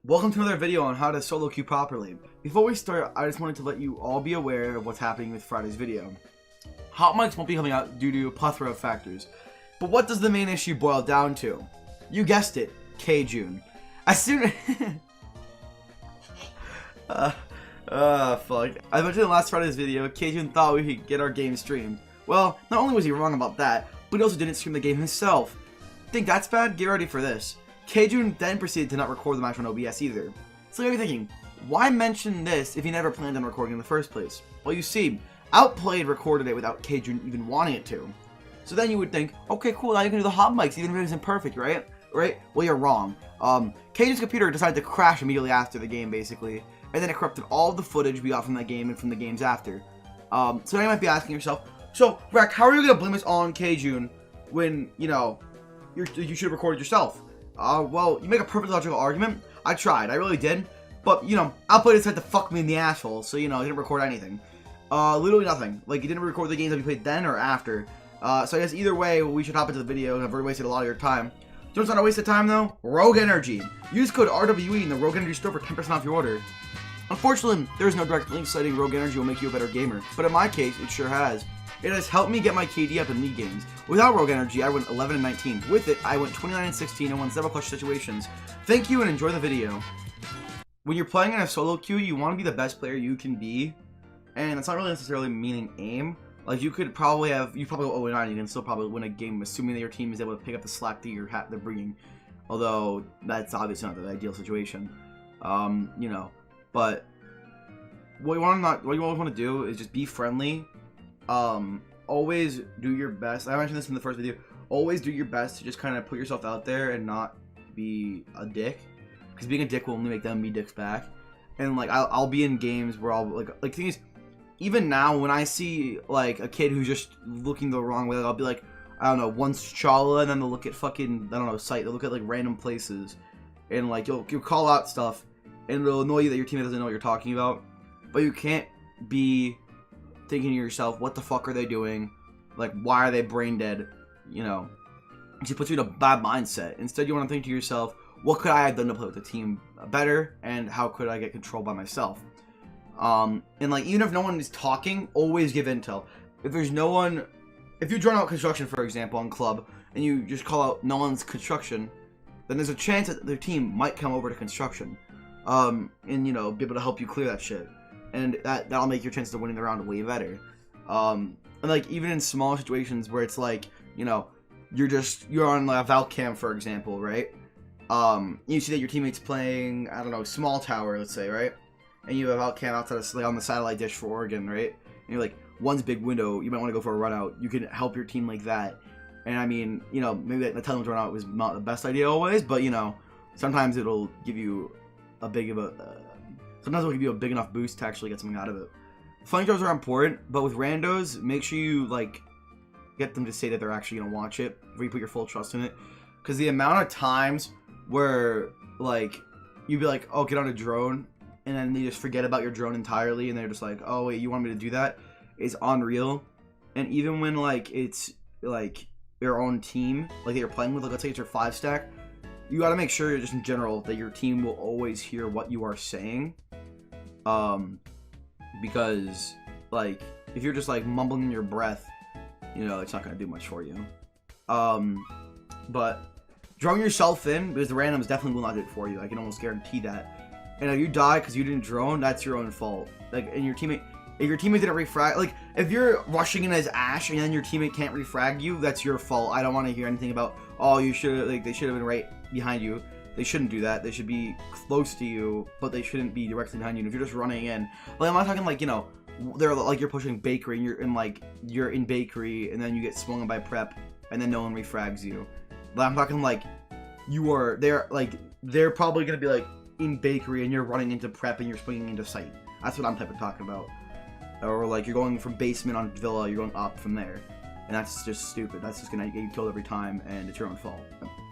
Welcome to another video on how to solo queue properly. Before we start, I just wanted to let you all be aware of what's happening with Friday's video. Hot mics won't be coming out due to a plethora of factors. But what does the main issue boil down to? You guessed it, K-June. As soon fuck. I mentioned in last Friday's video, K-June thought we could get our game streamed. Well, not only was he wrong about that, but he also didn't stream the game himself. Think that's bad? Get ready for this. K-June then proceeded to not record the match on OBS either. So you're thinking, why mention this if he never planned on recording in the first place? Well, you see, Outplayed recorded it without K-June even wanting it to. So then you would think, okay, cool, now you can do the hot mics even if it isn't perfect, right? Well, you're wrong. K-June's computer decided to crash immediately after the game, basically, and then it corrupted all of the footage we got from that game and from the games after. So now you might be asking yourself, so, Rack, how are you going to blame this all on K-June when, you know, you should have recorded yourself? Well, you make a perfect logical argument. I tried, I really did. But, you know, Outplayed decided to fuck me in the asshole, so, you know, he didn't record anything. Literally nothing. Like, he didn't record the games that we played then or after. So I guess either way, we should hop into the video. I've already wasted a lot of your time. You know what's not a waste of time, though? Rogue Energy. Use code RWE in the Rogue Energy store for 10% off your order. Unfortunately, there is no direct link citing Rogue Energy will make you a better gamer. But in my case, it sure has. It has helped me get my KD up in league games. Without Rogue Energy, I went 11 and 19. With it, I went 29 and 16 and won several clutch situations. Thank you and enjoy the video. When you're playing in a solo queue, you want to be the best player you can be. And that's not really necessarily meaning aim. Like, you probably go 0-9, you can still probably win a game, assuming that your team is able to pick up the slack that they're bringing. Although, that's obviously not the ideal situation. You know. But, what you always want to do is just be friendly. Always do your best. I mentioned this in the first video. Always do your best to just kind of put yourself out there and not be a dick. Because being a dick will only make them be dicks back. And, like, I'll be in games where I'll, like, things... Even now, when I see, like, a kid who's just looking the wrong way, like, I'll be like, I don't know, once Chala, and then they'll look at fucking, I don't know, they'll look at, like, random places. And, like, you'll call out stuff, and it'll annoy you that your teammate doesn't know what you're talking about. But you can't be thinking to yourself, what the fuck are they doing? Like, why are they brain dead? You know, it just puts you in a bad mindset. Instead, you want to think to yourself, what could I have done to play with the team better, and how could I get control by myself? And like, even if no one is talking, always give intel. If there's no one, if you join out construction, for example, on club, and you just call out no one's construction, then there's a chance that their team might come over to construction, and, you know, be able to help you clear that shit. And that'll make your chances of winning the round way better. And like, even in small situations where it's like, you know, you're on like a Valk cam, for example, right? You see that your teammate's playing, I don't know, small tower, let's say, right? And you have Valk cam outside of, like, on the satellite dish for Oregon, right? And you're like, one's big window, you might want to go for a run out. You can help your team like that. And I mean, you know, maybe the telling them to run out was not the best idea always, but, you know, sometimes it'll give you a big enough boost to actually get something out of it. Flamethrowers are important, but with randos, make sure you, like, get them to say that they're actually going to watch it before you put your full trust in it. Because the amount of times where, like, you'd be like, oh, get on a drone, and then they just forget about your drone entirely, and they're just like, oh, wait, you want me to do that? Is unreal. And even when, like, it's, like, your own team, like, that you're playing with, like, let's say it's your 5-stack, you gotta make sure, just in general, that your team will always hear what you are saying. Because, like, if you're just, like, mumbling in your breath, you know, it's not gonna do much for you. But drone yourself in, because the randoms definitely will not do it for you. I can almost guarantee that. And if you die because you didn't drone, that's your own fault. Like, and if your teammate didn't refrag, like, if you're rushing in as Ash and then your teammate can't refrag you, that's your fault. I don't want to hear anything about, oh, you should, like, they should have been right behind you. They shouldn't do that. They should be close to you, but they shouldn't be directly behind you. And if you're just running in, like, I'm not talking, like, you know, they're like, you're pushing bakery and you're in bakery and then you get swung by prep and then no one refrags you. But I'm talking, like, they're probably gonna be, like, in bakery and you're running into prep and you're swinging into site. That's what I'm talking about. Or, like, you're going from basement on villa, you're going up from there. And that's just stupid. That's just gonna get you killed every time, and it's your own fault.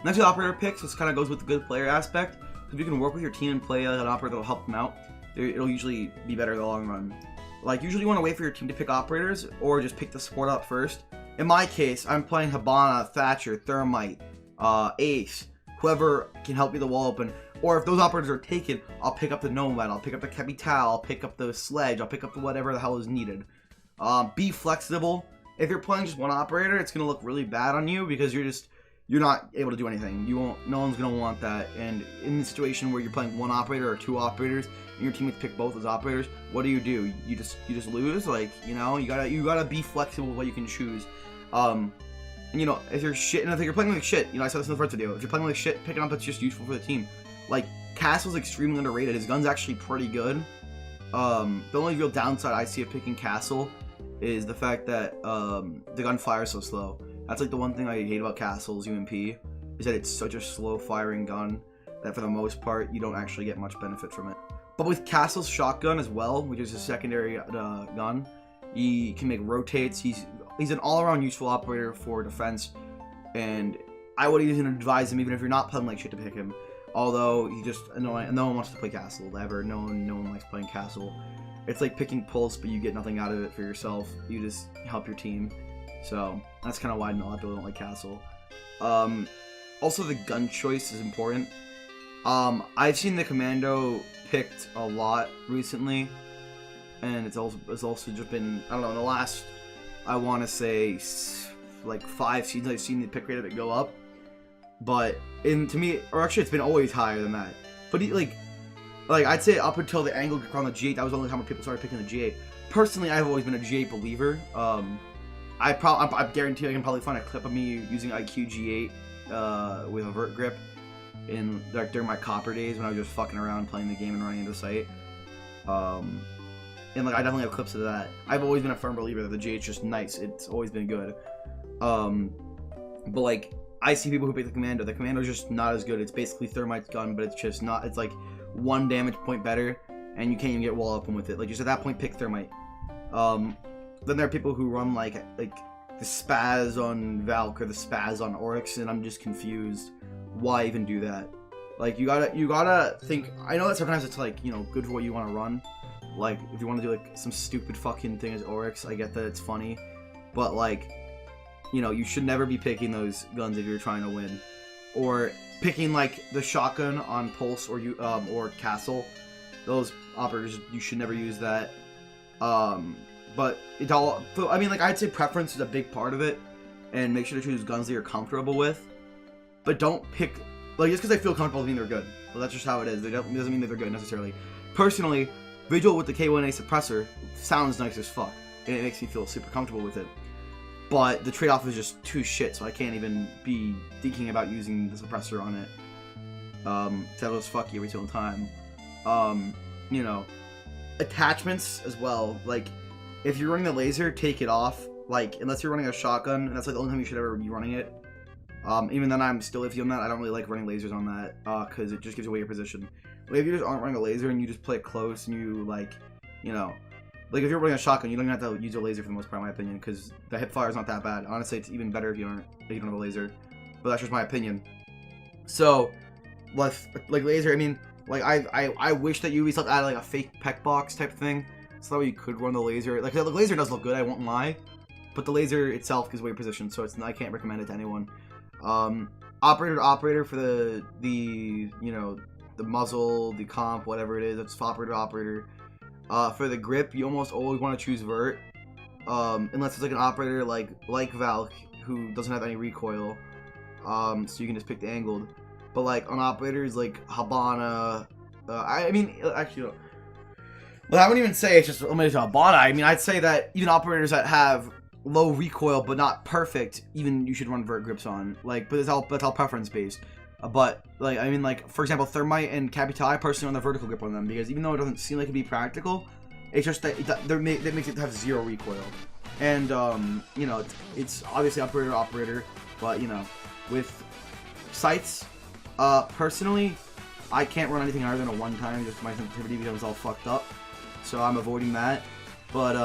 Next to the operator picks, this kind of goes with the good player aspect. If you can work with your team and play an operator that'll help them out, it'll usually be better in the long run. Like, usually you want to wait for your team to pick operators, or just pick the support up first. In my case, I'm playing Hibana, Thatcher, Thermite, Ace, whoever can help me the wall open. Or if those operators are taken, I'll pick up the Nomad, I'll pick up the Capital, I'll pick up the Sledge, I'll pick up the whatever the hell is needed. Be flexible. If you're playing just one operator, it's gonna look really bad on you because you're not able to do anything. No one's gonna want that. And in the situation where you're playing one operator or two operators, and your teammates pick both those operators, what do? You just lose. Like, you know, you gotta be flexible with what you can choose. And you know, if you're shit, and if you're playing like shit, you know, I said this in the first video. If you're playing like shit, picking up that's just useful for the team. Like, Castle's extremely underrated. His gun's actually pretty good. The only real downside I see of picking Castle is the fact that the gun fires so slow. That's like the one thing I hate about Castle's UMP, is that it's such a slow firing gun that for the most part you don't actually get much benefit from it. But with Castle's shotgun as well, which is a secondary gun, he can make rotates. He's an all-around useful operator for defense, and I would even advise him, even if you're not playing like shit, to pick him. Although he just annoying, no one wants to play Castle ever. No one likes playing Castle. It's like picking Pulse, but you get nothing out of it for yourself. You just help your team. So that's kind of why a lot of people don't like Castle. Also, the gun choice is important. I've seen the Commando picked a lot recently, and it's also just been, I don't know, in the last, I want to say like 5 seasons, I've seen the pick rate of it go up. But to me, or actually, it's been always higher than that. But like I'd say up until the angle on the G8, that was the only time when people started picking the G8. Personally, I've always been a G8 believer. I guarantee I can probably find a clip of me using IQ G8 with a vert grip in like during my copper days when I was just fucking around playing the game and running into sight. And like I definitely have clips of that. I've always been a firm believer that the G8's just nice. It's always been good. But like I see people who pick the Commando. The Commando's just not as good. It's basically Thermite's gun, but it's just not. It's like 1 damage point better, and you can't even get wall open with it. Like just at that point, pick Thermite. Then there are people who run like the Spaz on Valk or the Spaz on Oryx, and I'm just confused. Why even do that? Like you gotta think. I know that sometimes it's like, you know, good for what you want to run. Like if you want to do like some stupid fucking thing as Oryx, I get that it's funny, but like, you know, you should never be picking those guns if you're trying to win, or picking like the shotgun on Pulse or Castle. Those operators, you should never use that. But it all, I mean, like I'd say preference is a big part of it, and make sure to choose guns that you're comfortable with. But don't pick like just because they feel comfortable doesn't mean they're good. Well, that's just how it is. It doesn't mean that they're good necessarily. Personally, Vigil with the K1A suppressor sounds nice as fuck, and it makes me feel super comfortable with it. But the trade-off is just too shit, so I can't even be thinking about using the suppressor on it. That was fucky every single time. You know, attachments as well. Like, if you're running the laser, take it off. Like, unless you're running a shotgun, and that's like the only time you should ever be running it. Even then, I'm still iffy on that. I don't really like running lasers on that, because it just gives away your position. Like, if you just aren't running a laser and you just play it close and you, like, you know, like if you're running a shotgun, you don't even have to use a laser for the most part, in my opinion, because the hip fire is not that bad. Honestly, it's even better if you don't have a laser. But that's just my opinion. So, like laser, I mean, like I wish that Ubisoft added like a fake pec box type thing, so that way you could run the laser. Like the laser does look good, I won't lie, but the laser itself gives away position, so I can't recommend it to anyone. Operator to operator for the you know, the muzzle, the comp, whatever it is, it's operator to operator. For the grip, you almost always want to choose vert, unless it's like an operator like Valk who doesn't have any recoil, so you can just pick the angled. But like on operators like Habana, I mean actually, no. But I wouldn't even say it's just limited to Habana. I mean, I'd say that even operators that have low recoil but not perfect, even you should run vert grips on. Like, but that's all preference based. But like, I mean, like for example, Thermite and Capital, I personally run the vertical grip on them because even though it doesn't seem like it'd be practical, it's just that that makes it have 0 recoil. And you know, it's obviously operator to operator, but you know, with sights, personally, I can't run anything higher than a 1x just my sensitivity becomes all fucked up, so I'm avoiding that. But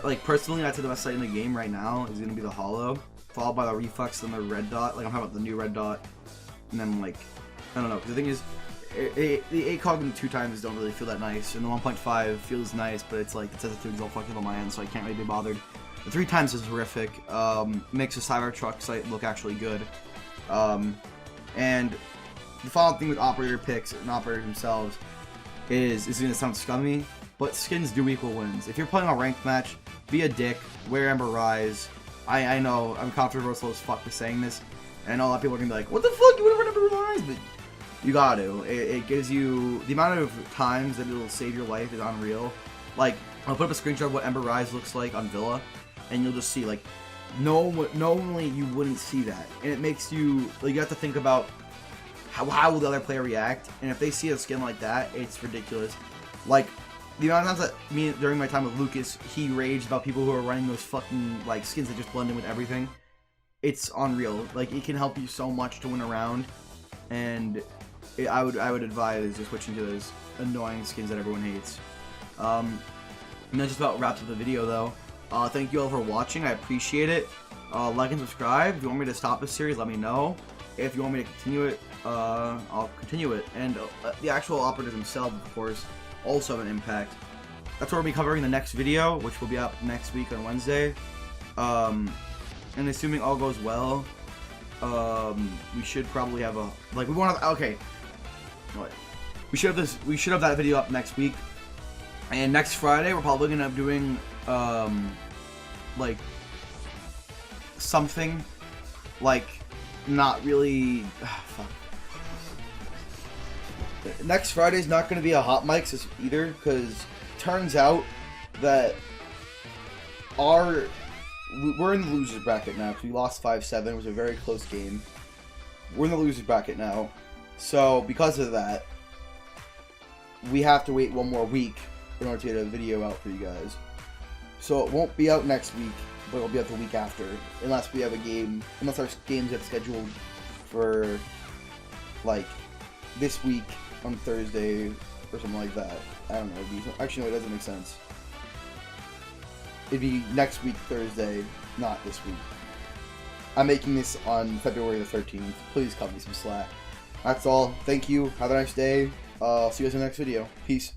like personally, I'd say the best sight in the game right now is gonna be the Hollow, followed by the Reflex and the Red Dot. Like I'm talking about the new Red Dot, and then like I don't know. Cause the thing is, the 8-cog and the 2x don't really feel that nice, and the 1.5 feels nice, but it's like the sensitivity's all fucked up on my end, so I can't really be bothered. The 3x is horrific. Makes the Cybertruck sight look actually good. And the final thing with operator picks and operators themselves is going to sound scummy, but skins do equal wins. If you're playing a ranked match, be a dick, wear Ember Rise. I know, I'm controversial as fuck for saying this, and I know a lot of people are going to be like, what the fuck, you would never Ember Rise? But you got to. It gives you, the amount of times that it'll save your life is unreal. Like, I'll put up a screenshot of what Ember Rise looks like on Villa, and you'll just see, like, normally you wouldn't see that. And it makes you, like, you have to think about how will the other player react, and if they see a skin like that, it's ridiculous. Like, the amount of times that me, during my time with Lucas, he raged about people who are running those fucking, like, skins that just blend in with everything. It's unreal. Like, it can help you so much to win a round, and I would advise just switching to those annoying skins that everyone hates. And that just about wraps up the video, though. Thank you all for watching. I appreciate it. Like and subscribe. If you want me to stop this series, let me know. If you want me to continue it, I'll continue it. And the actual operators themselves, of course, also have an impact. That's what we'll be covering in the next video, which will be up next week on Wednesday. And assuming all goes well, we should probably have a, like, we won't have, okay. What? We should have that video up next week. And next Friday, we're probably gonna be doing, like, something, like, not really, fuck. Next Friday's not gonna be a hot mics either, because turns out that we're in the losers bracket now, because we lost 5-7, it was a very close game. We're in the losers bracket now, so because of that, we have to wait one more week in order to get a video out for you guys. So it won't be out next week, but it'll be out the week after, unless we have a game, unless our games get scheduled for, like, this week on Thursday or something like that. I don't know, actually no, it doesn't make sense. It'd be next week Thursday, not this week. I'm making this on February the 13th. Please cut me some slack. That's all. Thank you. Have a nice day. See you guys in the next video. Peace.